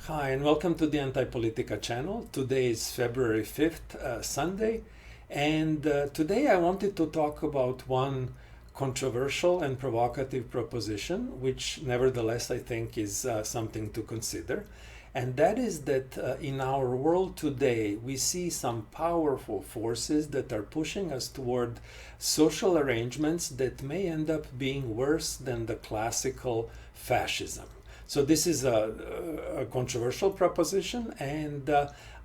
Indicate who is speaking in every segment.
Speaker 1: Hi, and welcome to the Anti-Politica channel. Today is February 5th, Sunday, and today I wanted to talk about one controversial and provocative proposition, which nevertheless I think is something to consider. And that is that in our world today, we see some powerful forces that are pushing us toward social arrangements that may end up being worse than the classical fascism. So this is a controversial proposition, and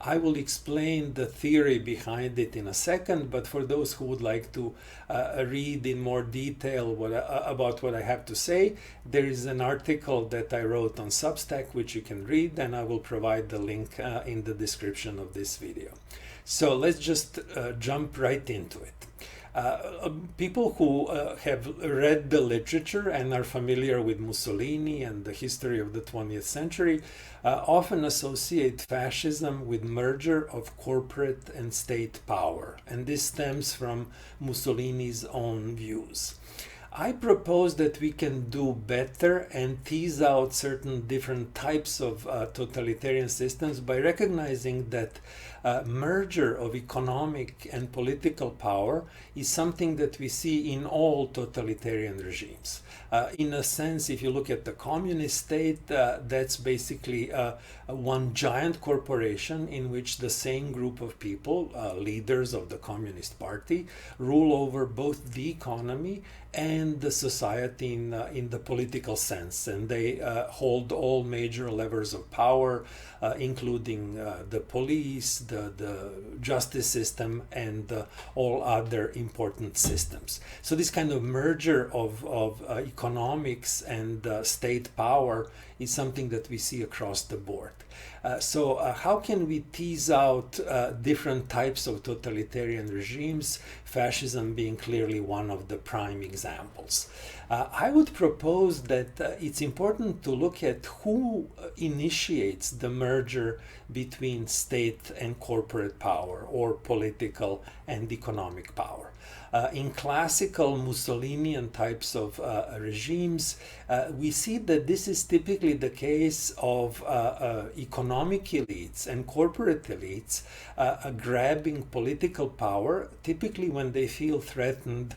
Speaker 1: I will explain the theory behind it in a second. But for those who would like to read in more detail about what I have to say, there is an article that I wrote on Substack, which you can read, and I will provide the link in the description of this video. So let's just jump right into it. People who have read the literature and are familiar with Mussolini and the history of the 20th century often associate fascism with merger of corporate and state power, and this stems from Mussolini's own views. I propose that we can do better and tease out certain different types of totalitarian systems by recognizing that merger of economic and political power is something that we see in all totalitarian regimes. In a sense, if you look at the communist state, that's basically one giant corporation in which the same group of people, leaders of the Communist Party, rule over both the economy and the society in the political sense, and they hold all major levers of power, including the police, the justice system, and all other important systems. So this kind of merger of economics and state power is something that we see across the board. So how can we tease out different types of totalitarian regimes, fascism being clearly one of the prime examples? I would propose that it's important to look at who initiates the merger between state and corporate power, or political and economic power. In classical Mussolinian types of regimes, we see that this is typically the case of economic elites and corporate elites grabbing political power, typically when they feel threatened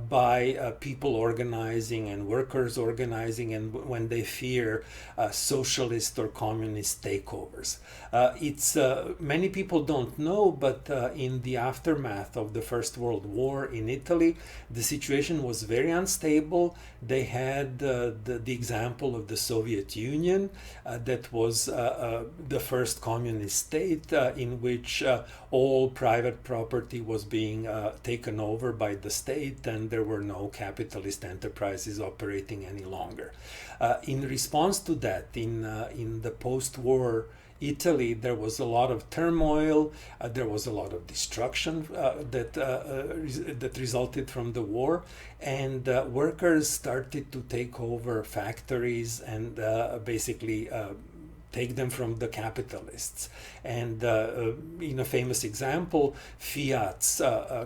Speaker 1: by people organizing and workers organizing, and when they fear socialist or communist takeovers. Many people don't know, but in the aftermath of the First World War in Italy, the situation was very unstable. They had the example of the Soviet Union, that was the first communist state in which all private property was being taken over by the state, and there were no capitalist enterprises operating any longer. In response to that, in the post-war Italy, there was a lot of turmoil, there was a lot of destruction that resulted from the war, and workers started to take over factories and basically take them from the capitalists. And in a famous example, Fiat's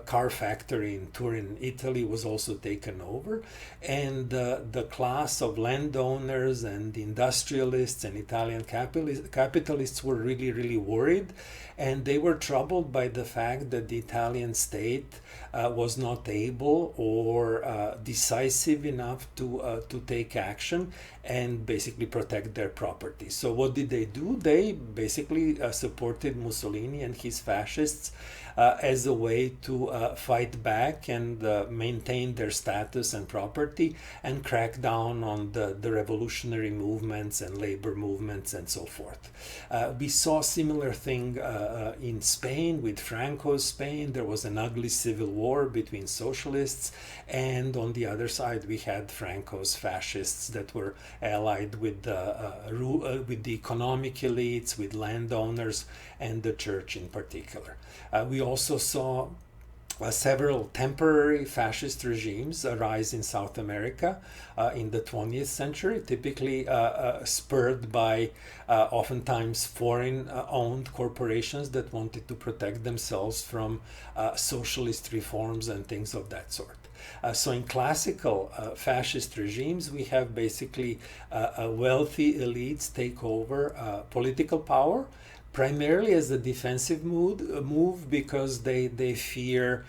Speaker 1: car factory in Turin, Italy, was also taken over. And the class of landowners and industrialists and Italian capitalists were really, really worried. And they were troubled by the fact that the Italian state was not able or decisive enough to take action and basically protect their property. So what did they do? They basically supported Mussolini and his fascists as a way to fight back and maintain their status and property and crack down on the revolutionary movements and labor movements and so forth. We saw a similar thing in Spain with Franco's Spain. There was an ugly civil war between socialists, and on the other side we had Franco's fascists that were allied with the economic elites, with landowners, and the church in particular. We also saw several temporary fascist regimes arise in South America in the 20th century, typically spurred by oftentimes foreign owned corporations that wanted to protect themselves from socialist reforms and things of that sort. So in classical fascist regimes, we have basically wealthy elites take over political power, primarily as a defensive move because they fear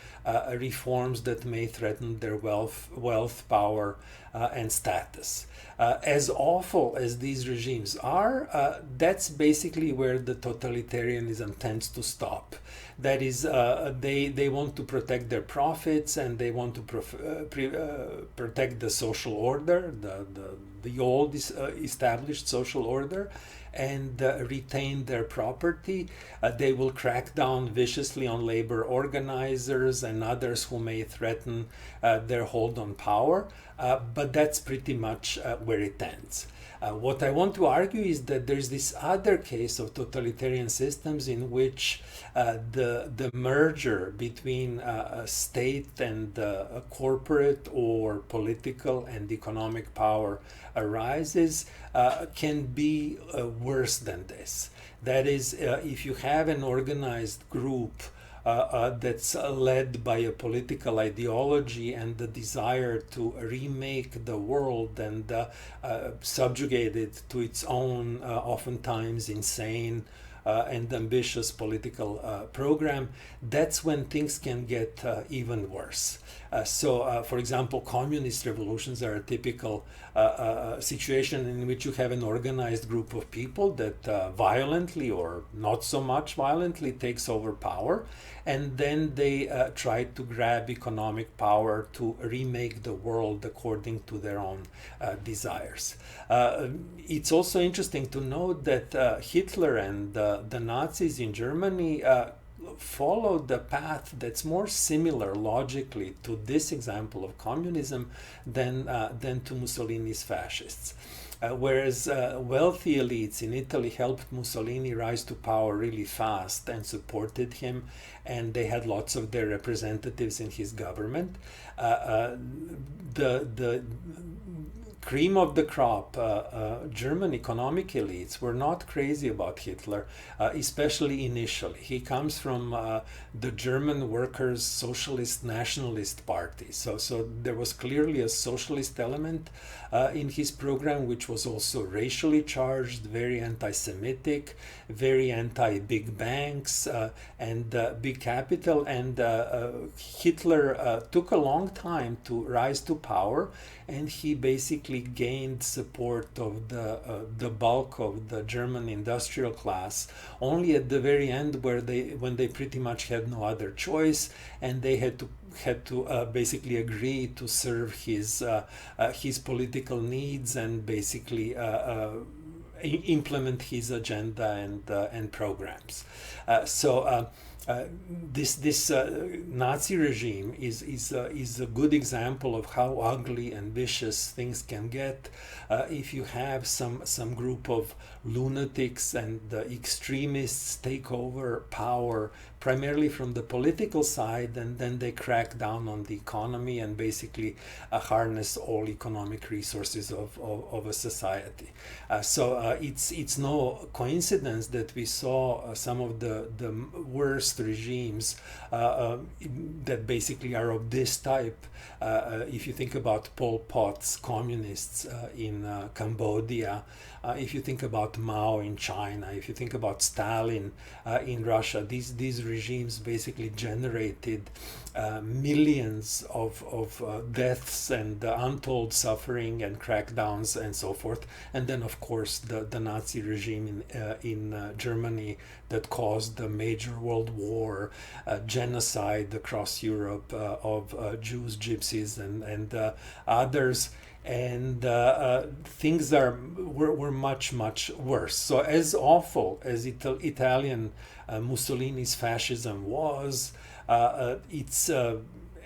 Speaker 1: reforms that may threaten their wealth, power, and status. As awful as these regimes are, that's basically where the totalitarianism tends to stop. That is, they want to protect their profits, and they want to protect the social order, the old established social order, and retain their property. They will crack down viciously on labor organizers and others who may threaten their hold on power, but that's pretty much where it ends. What I want to argue is that there's this other case of totalitarian systems in which the merger between a state and a corporate or political and economic power arises can be worse than this. That is, if you have an organized group that's led by a political ideology and the desire to remake the world and subjugate it to its own, oftentimes insane and ambitious political program, that's when things can get even worse. For example, communist revolutions are a typical situation in which you have an organized group of people that violently or not so much violently takes over power, and then they try to grab economic power to remake the world according to their own desires. It's also interesting to note that Hitler and the Nazis in Germany followed the path that's more similar logically to this example of communism than to Mussolini's fascists. Whereas wealthy elites in Italy helped Mussolini rise to power really fast and supported him, and they had lots of their representatives in his government. The cream of the crop German economic elites were not crazy about Hitler, especially initially. He comes from the German Workers' Socialist Nationalist Party. So there was clearly a socialist element in his program, which was also racially charged, very anti-Semitic, very anti-big banks and big capital. And Hitler took a long time to rise to power, and he basically gained support of the bulk of the German industrial class only at the very end, when they pretty much had no other choice, and they had to basically agree to serve his political needs and basically implement his agenda and programs. This Nazi regime is a good example of how ugly and vicious things can get if you have some group of lunatics and extremists take over power primarily from the political side, and then they crack down on the economy and basically harness all economic resources of a society. It's no coincidence that we saw some of the worst regimes that basically are of this type. If you think about Pol Pot's communists in Cambodia, if you think about Mao in China, if you think about Stalin in Russia, these regimes basically generated millions of deaths and untold suffering and crackdowns and so forth. And then, of course, the Nazi regime in Germany that caused the major world war, genocide across Europe of Jews, Gypsies, and others. And things were much worse. So as awful as Italian Mussolini's fascism was, it's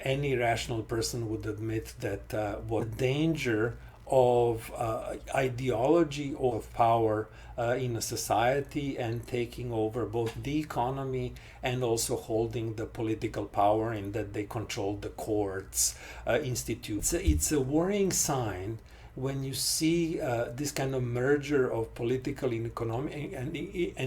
Speaker 1: any rational person would admit that what danger of ideology of power in a society and taking over both the economy and also holding the political power in that they control the courts, institutes. It's a worrying sign when you see this kind of merger of political and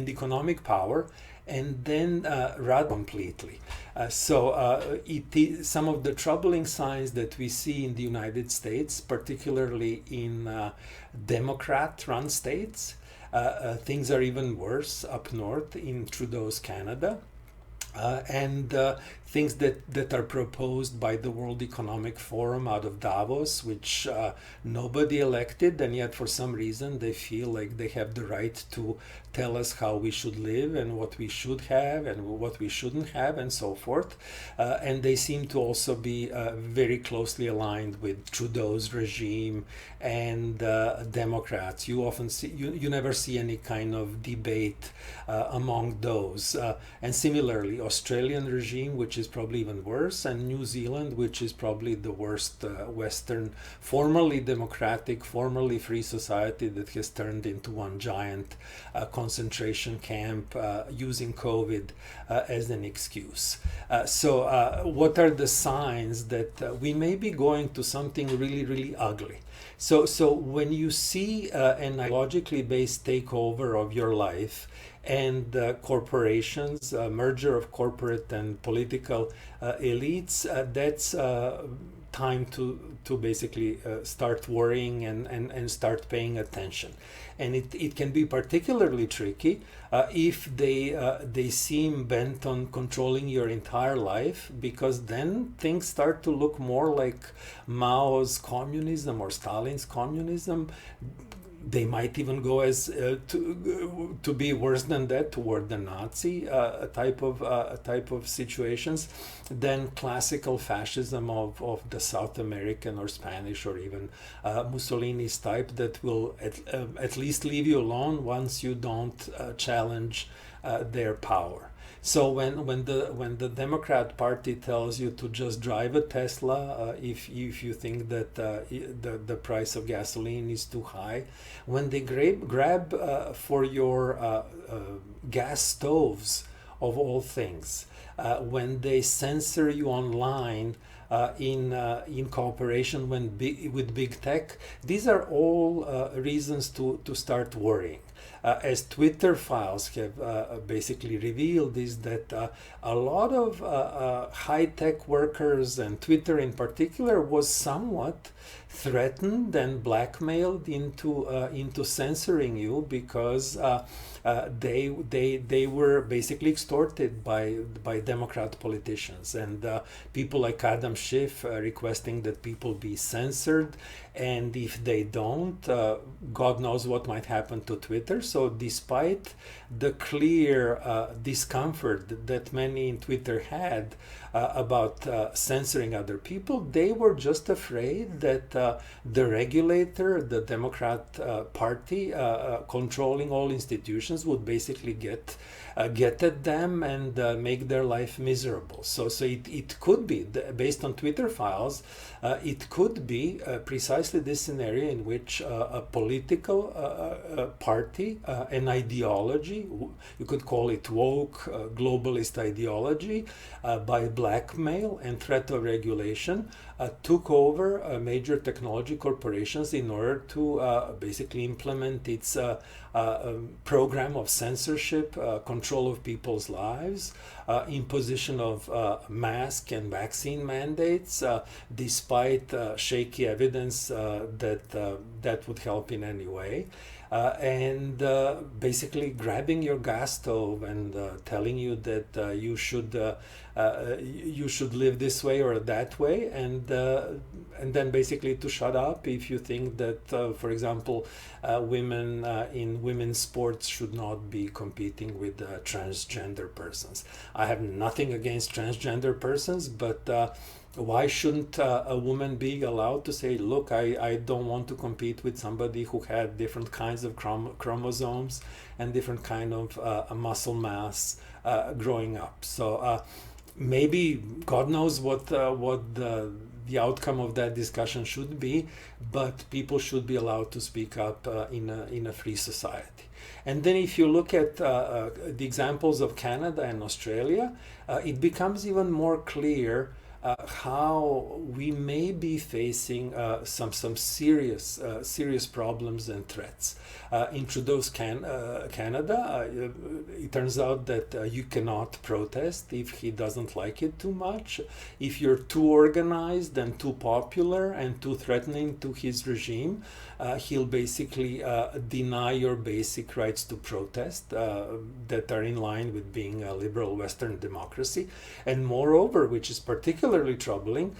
Speaker 1: economic power, and then rather completely. Some of the troubling signs that we see in the United States, particularly in Democrat-run states, things are even worse up north in Trudeau's Canada. And things that are proposed by the World Economic Forum out of Davos, which nobody elected, and yet for some reason they feel like they have the right to tell us how we should live and what we should have and what we shouldn't have and so forth. And they seem to also be very closely aligned with Trudeau's regime and Democrats. You often see, you never see any kind of debate among those. And similarly, Australian regime, which is probably even worse, and New Zealand, which is probably the worst Western, formerly democratic, formerly free society that has turned into one giant concentration camp using COVID as an excuse. What are the signs that we may be going to something really, really ugly? So when you see an ideologically based takeover of your life, and corporations, merger of corporate and political elites, that's time to basically start worrying and start paying attention. And it can be particularly tricky if they seem bent on controlling your entire life, because then things start to look more like Mao's communism or Stalin's communism. They might even go as to be worse than that, toward the Nazi type of situations, than classical fascism of the South American or Spanish or even Mussolini's type that will at least leave you alone once you don't challenge their power. So when the Democrat Party tells you to just drive a Tesla if you think that the price of gasoline is too high, when they grab for your gas stoves of all things, when they censor you online in cooperation with big tech, these are all reasons to start worrying. As Twitter files have basically revealed, is that a lot of high-tech workers, and Twitter in particular, was somewhat threatened and blackmailed into censoring you, because they were basically extorted by Democrat politicians, and people like Adam Schiff requesting that people be censored, and if they don't, God knows what might happen to Twitter. So despite the clear discomfort that many in Twitter had about censoring other people, they were just afraid that the regulator, the Democrat Party, controlling all institutions, would basically get at them and make their life miserable. So it could be, based on Twitter files, it could be precisely this scenario in which a political party, an ideology, you could call it woke, globalist ideology, by blackmail and threat of regulation, took over major technology corporations in order to basically implement its program of censorship, control of people's lives, imposition of mask and vaccine mandates, despite shaky evidence that would help in any way. And basically grabbing your gas stove and telling you that you should live this way or that way, and then basically to shut up if you think that, for example, women in women's sports should not be competing with transgender persons. I have nothing against transgender persons, but why shouldn't a woman be allowed to say, look, I don't want to compete with somebody who had different kinds of chromosomes and different kind of muscle mass growing up? So maybe God knows what the the outcome of that discussion should be, but people should be allowed to speak up in a free society. And then if you look at the examples of Canada and Australia, it becomes even more clear how we may be facing some serious problems and threats. In Trudeau's Canada, it turns out that you cannot protest if he doesn't like it too much. If you're too organized and too popular and too threatening to his regime, he'll basically deny your basic rights to protest that are in line with being a liberal Western democracy. And moreover, which is particularly troubling,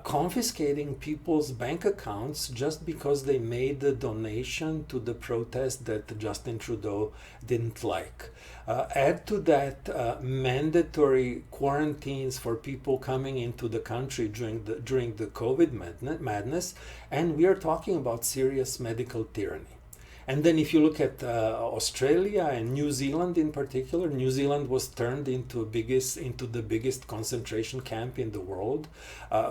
Speaker 1: confiscating people's bank accounts just because they made a donation to the protest that Justin Trudeau didn't like. Add to that mandatory quarantines for people coming into the country during the COVID madness, and we are talking about serious medical tyranny. And then if you look at Australia and New Zealand in particular, New Zealand was turned into the biggest concentration camp in the world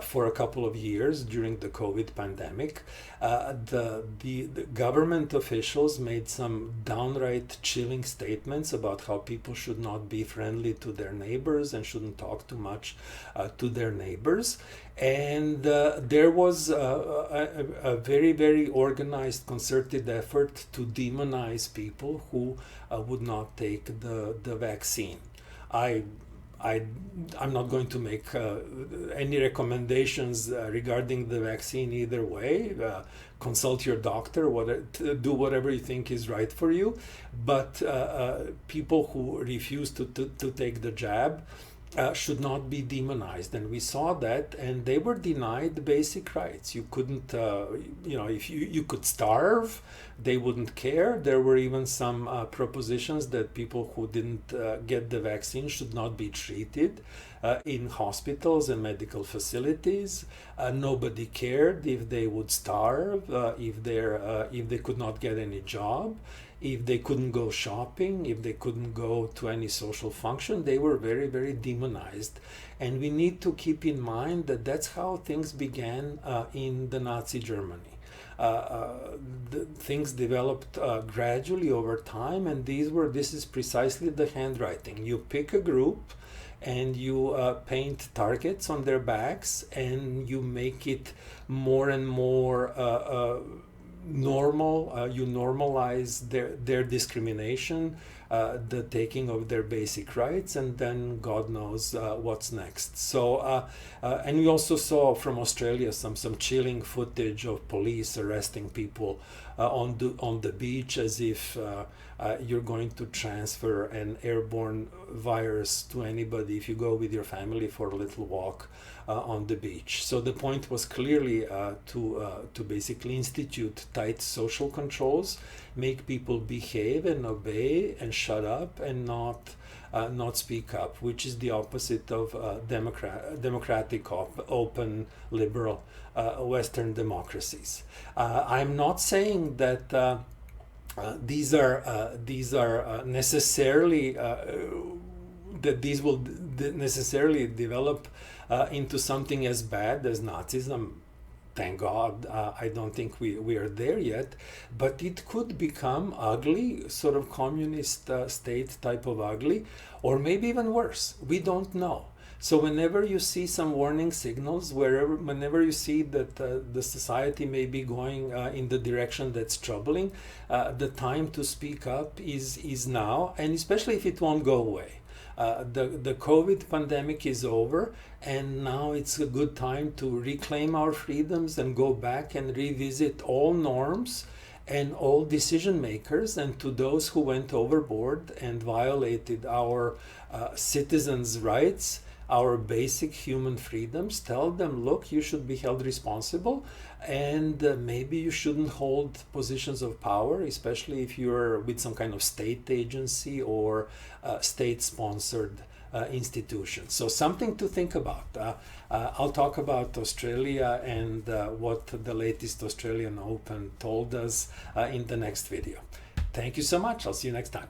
Speaker 1: for a couple of years during the COVID pandemic. The government officials made some downright chilling statements about how people should not be friendly to their neighbors and shouldn't talk too much to their neighbors. And there was a very, very organized, concerted effort to demonize people who would not take the vaccine. I'm not going to make any recommendations regarding the vaccine either way. Consult your doctor, do whatever you think is right for you. But people who refuse to take the jab should not be demonized, and we saw that, and they were denied basic rights. You couldn't, if you could starve, they wouldn't care. There were even some propositions that people who didn't get the vaccine should not be treated in hospitals and medical facilities. Nobody cared if they would starve, if they could not get any job, if they couldn't go shopping, if they couldn't go to any social function. They were very, very demonized. And we need to keep in mind that that's how things began in the Nazi Germany. Things developed gradually over time, and this is precisely the handwriting. You pick a group and you paint targets on their backs, and you make it more and more normal. You normalize their discrimination, the taking of their basic rights, and then God knows what's next. So, and we also saw from Australia some chilling footage of police arresting people on the beach, as if you're going to transfer an airborne virus to anybody if you go with your family for a little walk on the beach. So the point was clearly to basically institute tight social controls, make people behave and obey and shut up and not speak up, which is the opposite of democratic, open, liberal Western democracies. I'm not saying that these are necessarily that these will necessarily develop into something as bad as Nazism. Thank God, I don't think we are there yet, but it could become ugly, sort of communist state type of ugly, or maybe even worse. We don't know. So whenever you see some warning signals, whenever you see that the society may be going in the direction that's troubling, the time to speak up is now, and especially if it won't go away. The COVID pandemic is over, and now it's a good time to reclaim our freedoms and go back and revisit all norms and all decision makers. And to those who went overboard and violated our citizens' rights, our basic human freedoms, tell them, look, you should be held responsible, and maybe you shouldn't hold positions of power, especially if you're with some kind of state agency or state-sponsored institution. So something to think about. I'll talk about Australia and what the latest Australian Open told us in the next video. Thank you so much. I'll see you next time.